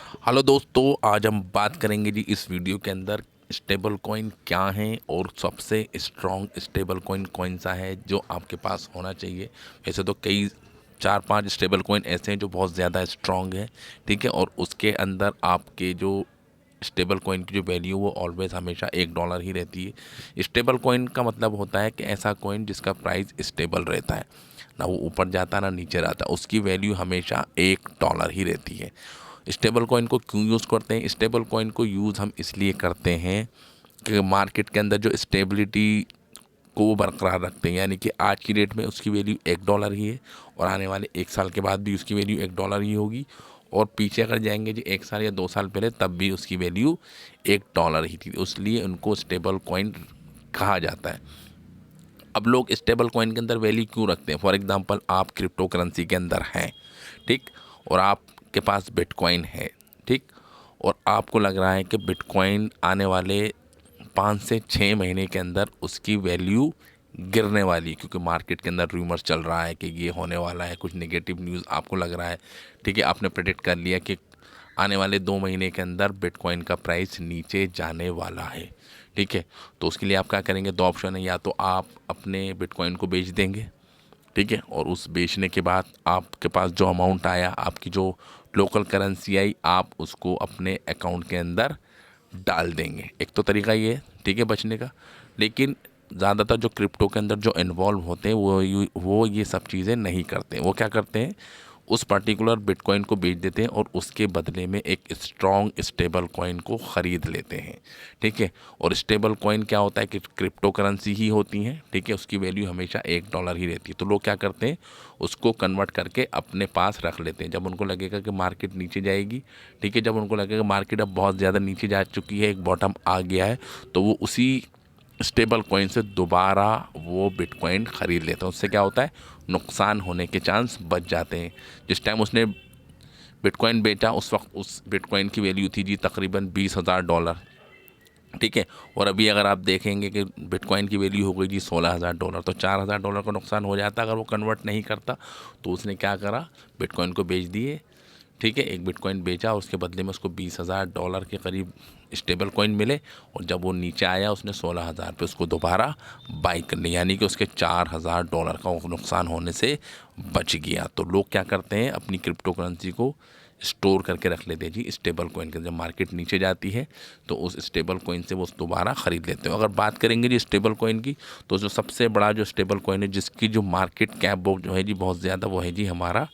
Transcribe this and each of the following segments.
Hello दोस्तों, आज हम बात करेंगे जी इस वीडियो के अंदर स्टेबल कॉइन क्या हैं और सबसे स्ट्रॉन्ग स्टेबल कॉइन कौन सा है जो आपके पास होना चाहिए। वैसे तो कई 4-5 स्टेबल कॉइन ऐसे हैं जो बहुत ज़्यादा स्ट्रॉन्ग है, ठीक है, और उसके अंदर आपके जो स्टेबल कॉइन की जो वैल्यू वो ऑलवेज हमेशा $1 ही रहती है। स्टेबल कॉइन का मतलब होता है कि ऐसा कॉइन जिसका प्राइस स्टेबल रहता है, ना वो ऊपर जाता ना नीचे जाता, उसकी वैल्यू हमेशा $1 ही रहती है। स्टेबल कॉइन को क्यों यूज़ करते हैं? स्टेबल कॉइन को यूज़ हम इसलिए करते हैं कि मार्केट के अंदर जो स्टेबिलिटी को वो बरकरार रखते हैं, यानी कि आज की डेट में उसकी वैल्यू $1 ही है और आने वाले 1 साल के बाद भी उसकी वैल्यू $1 ही होगी, और पीछे अगर जाएंगे जी 1 साल या 2 साल पहले तब भी उसकी वैल्यू $1 ही थी, इसलिए उनको स्टेबल कॉइन कहा जाता है। अब लोग स्टेबल कॉइन के अंदर वैल्यू क्यों रखते हैं? फॉर एग्जांपल, आप क्रिप्टो करेंसी के अंदर हैं, ठीक, और आपके पास बिटकॉइन है, ठीक, और आपको लग रहा है कि बिटकॉइन आने वाले 5 से 6 महीने के अंदर उसकी वैल्यू गिरने वाली है, क्योंकि मार्केट के अंदर रूमर्स चल रहा है कि ये होने वाला है, कुछ नेगेटिव न्यूज़ आपको लग रहा है, ठीक है, आपने प्रेडिक्ट कर लिया कि आने वाले 2 महीने के अंदर बिटकॉइन का प्राइस नीचे जाने वाला है, ठीक है। तो उसके लिए आप क्या करेंगे? दो ऑप्शन है, या तो आप अपने बिटकॉइन को बेच देंगे, ठीक है, और उस बेचने के बाद आपके पास जो अमाउंट आया, आपकी जो लोकल करेंसी आई, आप उसको अपने अकाउंट के अंदर डाल देंगे। एक तो तरीका ये है, ठीक है, बचने का। लेकिन ज़्यादातर जो क्रिप्टो के अंदर जो इन्वॉल्व होते हैं वो ये सब चीज़ें नहीं करते हैं। वो क्या करते हैं? उस पर्टिकुलर बिटकॉइन को बेच देते हैं और उसके बदले में एक स्ट्रॉन्ग स्टेबल कॉइन को ख़रीद लेते हैं, ठीक है। और स्टेबल कॉइन क्या होता है कि क्रिप्टो करेंसी ही होती हैं, ठीक है, उसकी वैल्यू हमेशा $1 ही रहती है। तो लोग क्या करते हैं? उसको कन्वर्ट करके अपने पास रख लेते हैं। जब उनको लगेगा कि मार्केट नीचे जाएगी, ठीक है, जब उनको लगेगा मार्केट अब बहुत ज़्यादा नीचे जा चुकी है, एक बॉटम आ गया है, तो वो उसी स्टेबल कॉइन से दोबारा वो बिटकॉइन ख़रीद लेते हैं। उससे क्या होता है? नुकसान होने के चांस बच जाते हैं। जिस टाइम उसने बिटकॉइन बेचा उस वक्त उस बिटकॉइन की वैल्यू थी जी तकरीबन $20,000, ठीक है, और अभी अगर आप देखेंगे कि बिटकॉइन की वैल्यू हो गई जी $16,000, तो $4,000 का नुकसान हो जाता अगर वो कन्वर्ट नहीं करता। तो उसने क्या करा? बिटकॉइन को बेच दिए, ठीक है, एक बिटकॉइन बेचा और उसके बदले में उसको $20,000 के करीब स्टेबल कॉइन मिले, और जब वो नीचे आया उसने 16,000 पे उसको दोबारा बाई कर लिया, यानी कि उसके $4,000 का नुकसान होने से बच गया। तो लोग क्या करते हैं? अपनी क्रिप्टो करेंसी को स्टोर करके रख लेते हैं जी स्टेबल कॉइन के। जब मार्केट नीचे जाती है तो उस स्टेबल कॉइन से वो दोबारा ख़रीद लेते हो। अगर बात करेंगे जी स्टेबल कॉइन की, तो जो सबसे बड़ा जो स्टेबल कॉइन है जिसकी जो मार्केट कैप वो जो है जी बहुत ज़्यादा, वो है जी हमारा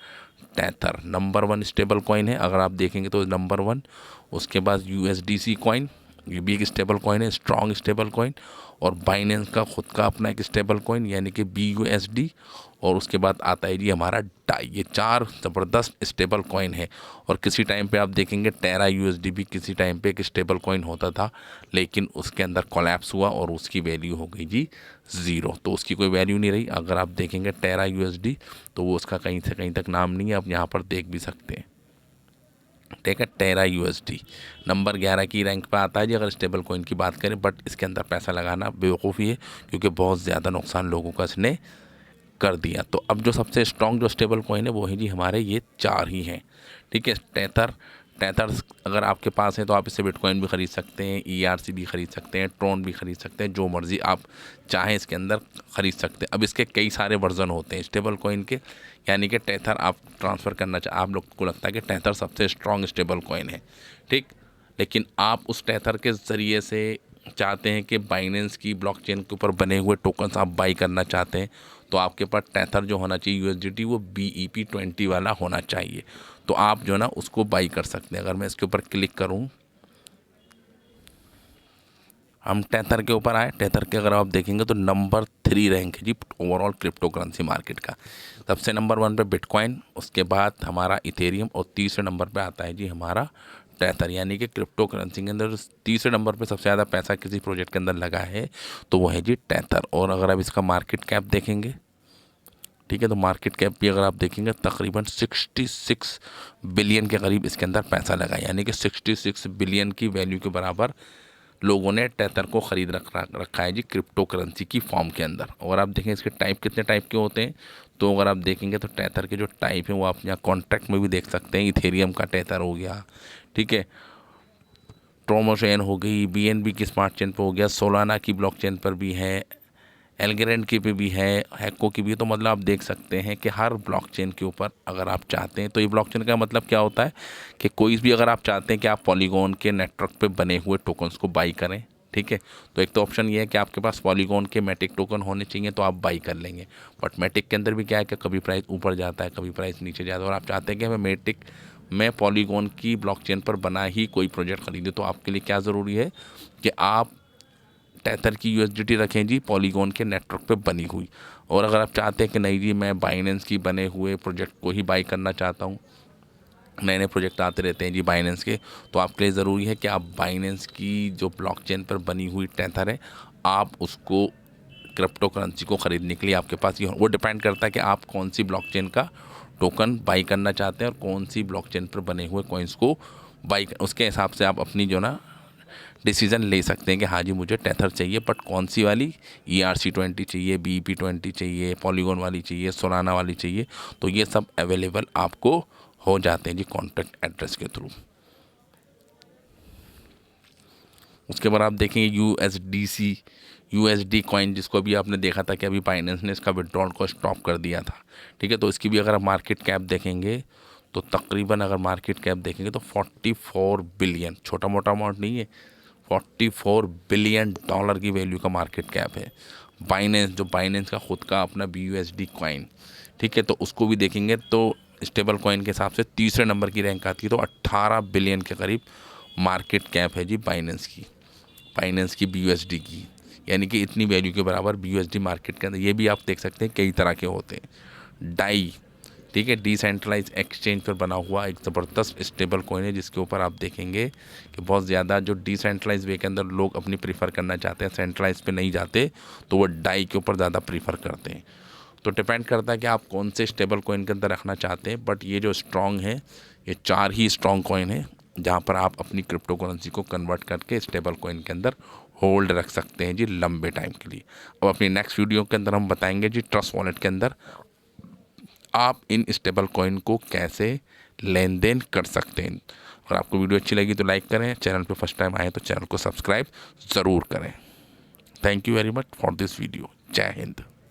टेथर। नंबर 1 स्टेबल कॉइन है, अगर आप देखेंगे तो नंबर 1। उसके बाद USDC कॉइन, ये भी एक स्टेबल कॉइन है, स्ट्रॉन्ग स्टेबल कॉइन। और बाइनेंस का खुद का अपना एक स्टेबल कॉइन यानी कि BUSD। और उसके बाद आता है जी हमारा डाई। ये 4 ज़बरदस्त स्टेबल कॉइन है। और किसी टाइम पे आप देखेंगे टेरा USD भी किसी टाइम पे एक स्टेबल कॉइन होता था, लेकिन उसके अंदर कोलैप्स हुआ और उसकी वैल्यू हो गई जी 0। तो उसकी कोई वैल्यू नहीं रही। अगर आप देखेंगे टेरा USD, तो वो उसका कहीं से कहीं तक नाम नहीं है, आप यहाँ पर देख भी सकते हैं, ठीक है। टेरा USD नंबर 11 की रैंक पे आता है जी अगर स्टेबल कॉइन की बात करें। बट इसके अंदर पैसा लगाना बेवकूफ़ी है, क्योंकि बहुत ज़्यादा नुकसान लोगों का इसने कर दिया। तो अब जो सबसे स्ट्रॉन्ग जो स्टेबल कॉइन है वो है जी हमारे ये 4 ही हैं, ठीक है। टेथर, टेथर्स अगर आपके पास है तो आप इससे बिटकॉइन भी ख़रीद सकते हैं, ERC भी ख़रीद सकते हैं, ट्रोन भी ख़रीद सकते हैं, जो मर्ज़ी आप चाहें इसके अंदर ख़रीद सकते हैं। अब इसके कई सारे वर्जन होते हैं स्टेबल कॉइन के, यानी कि टेथर आप ट्रांसफ़र करना आप लोग को लगता है कि टेथर सबसे स्ट्रॉन्ग स्टेबल कॉइन है, ठीक, लेकिन आप उस टेथर के ज़रिए से चाहते हैं कि बाइनेंस की ब्लॉकचेन के ऊपर बने हुए टोकन्स आप बाई करना चाहते हैं, तो आपके पास टेथर जो होना चाहिए USDT वो BEP20 वाला होना चाहिए। तो आप जो है ना उसको बाई कर सकते हैं। अगर मैं इसके ऊपर क्लिक करूं, हम टेथर के ऊपर आए, टेथर के अगर आप देखेंगे तो नंबर 3 रैंक है जी ओवरऑल क्रिप्टो करेंसी मार्केट का। सबसे नंबर 1 पे बिटकॉइन, उसके बाद हमारा इथेरियम, और तीसरे नंबर पे आता है जी हमारा टेथर। यानी कि क्रिप्टो करेंसी के अंदर तीसरे नंबर पे सबसे ज़्यादा पैसा किसी प्रोजेक्ट के अंदर लगा है तो वो है जी टेथर। और अगर आप इसका मार्केट कैप देखेंगे, ठीक है, तो मार्केट कैप भी अगर आप देखेंगे तकरीबन 66 बिलियन के करीब इसके अंदर पैसा लगा, यानी कि 66 बिलियन की वैल्यू के बराबर लोगों ने टेथर को ख़रीद रखा है जी क्रिप्टो करेंसी की फॉर्म के अंदर। और आप देखें इसके टाइप कितने टाइप के होते हैं, तो अगर आप देखेंगे तो टेथर के जो टाइप हैं वो आप यहाँ कॉन्ट्रैक्ट में भी देख सकते हैं। इथेरियम का टेथर हो गया, ठीक है, ट्रोमो चेन हो गई, BNB की स्मार्ट चेन पर हो गया, सोलाना की ब्लॉकचेन पर भी है, एल्गोरेंड की पे भी है, हैको की भी है। तो मतलब आप देख सकते हैं कि हर ब्लॉकचेन के ऊपर अगर आप चाहते हैं, तो ये ब्लॉकचेन का मतलब क्या होता है कि कोई भी अगर आप चाहते हैं कि आप पॉलीगॉन के नेटवर्क पे बने हुए टोकन्स को बाई करें, ठीक है, तो एक तो ऑप्शन ये है कि आपके पास पॉलीगॉन के मैटिक टोकन होने चाहिए, तो आप बाई कर लेंगे। बट मैटिक के अंदर भी क्या है कि कभी प्राइस ऊपर जाता है, कभी प्राइस नीचे जाता है, और आप चाहते हैं कि हमें मैटिक में पॉलीगॉन की ब्लॉकचेन पर बना ही कोई प्रोजेक्ट खरीदे, तो आपके लिए क्या ज़रूरी है कि आप टेथर की USDT रखें जी पॉलीगॉन के नेटवर्क पे बनी हुई। और अगर आप चाहते हैं कि नहीं जी मैं बाइनेंस की बने हुए प्रोजेक्ट को ही बाई करना चाहता हूँ, नए नए प्रोजेक्ट आते रहते हैं जी बाइनेंस के, तो आपके लिए ज़रूरी है कि आप बाइनेंस की जो ब्लॉकचेन पर बनी हुई टेथर है, आप उसको क्रिप्टो करेंसी को ख़रीदने के लिए आपके पास ये वो डिपेंड करता है कि आप कौन सी ब्लॉकचेन का टोकन बाई करना चाहते हैं और कौन सी ब्लॉकचेन पर बने हुए कॉइन्स को बाई, उसके हिसाब से आप अपनी जो ना डिसीज़न ले सकते हैं कि हाँ जी मुझे टेथर चाहिए, बट कौन सी वाली, ERC20 चाहिए, BEP20 चाहिए, पॉलीगॉन वाली चाहिए, सोलाना वाली चाहिए, तो ये सब अवेलेबल आपको हो जाते हैं जी कॉन्टैक्ट एड्रेस के थ्रू। उसके बाद आप देखेंगे USD कॉइन, जिसको अभी आपने देखा था कि अभी बाइनेंस ने इसका विड्रॉल को स्टॉप कर दिया था, ठीक है, तो इसकी भी अगर आप मार्केट कैप देखेंगे तो तकरीबन अगर मार्केट कैप देखेंगे तो 44 बिलियन, छोटा मोटा अमाउंट नहीं है, 44 बिलियन डॉलर की वैल्यू का मार्केट कैप है। बाइनेंस का खुद का अपना BUSD कॉइन, ठीक है, तो उसको भी देखेंगे तो स्टेबल कॉइन के हिसाब से तीसरे नंबर की रैंक आती है, तो 18 बिलियन के करीब मार्केट कैप है जी बाइनेंस की BUSD की, यानी कि इतनी वैल्यू के बराबर BUSD मार्केट के अंदर। ये भी आप देख सकते हैं कई तरह के होते हैं। डाई, ठीक है, डिसेंट्रलाइज एक्सचेंज पर बना हुआ एक ज़बरदस्त स्टेबल कॉइन है, जिसके ऊपर आप देखेंगे कि बहुत ज़्यादा जो डिसेंट्रलाइज वे के अंदर लोग अपनी प्रीफर करना चाहते हैं, सेंट्रलाइज पे नहीं जाते, तो वो डाई के ऊपर ज़्यादा प्रीफर करते हैं। तो डिपेंड करता है कि आप कौन से स्टेबल कॉइन के अंदर रखना चाहते हैं। बट ये जो स्ट्रॉन्ग है, ये 4 ही स्ट्रॉन्ग कॉइन है जहाँ पर आप अपनी क्रिप्टो करेंसी को कन्वर्ट करके स्टेबल कॉइन के अंदर होल्ड रख सकते हैं जी लंबे टाइम के लिए। अब अपनी नेक्स्ट वीडियो के अंदर हम बताएंगे जी ट्रस्ट वॉलेट के अंदर आप इन स्टेबल कॉइन को कैसे लेन देन कर सकते हैं। अगर आपको वीडियो अच्छी लगी तो लाइक करें, चैनल पे फर्स्ट टाइम आए तो चैनल को सब्सक्राइब ज़रूर करें। Thank you very much for this video. जय हिंद।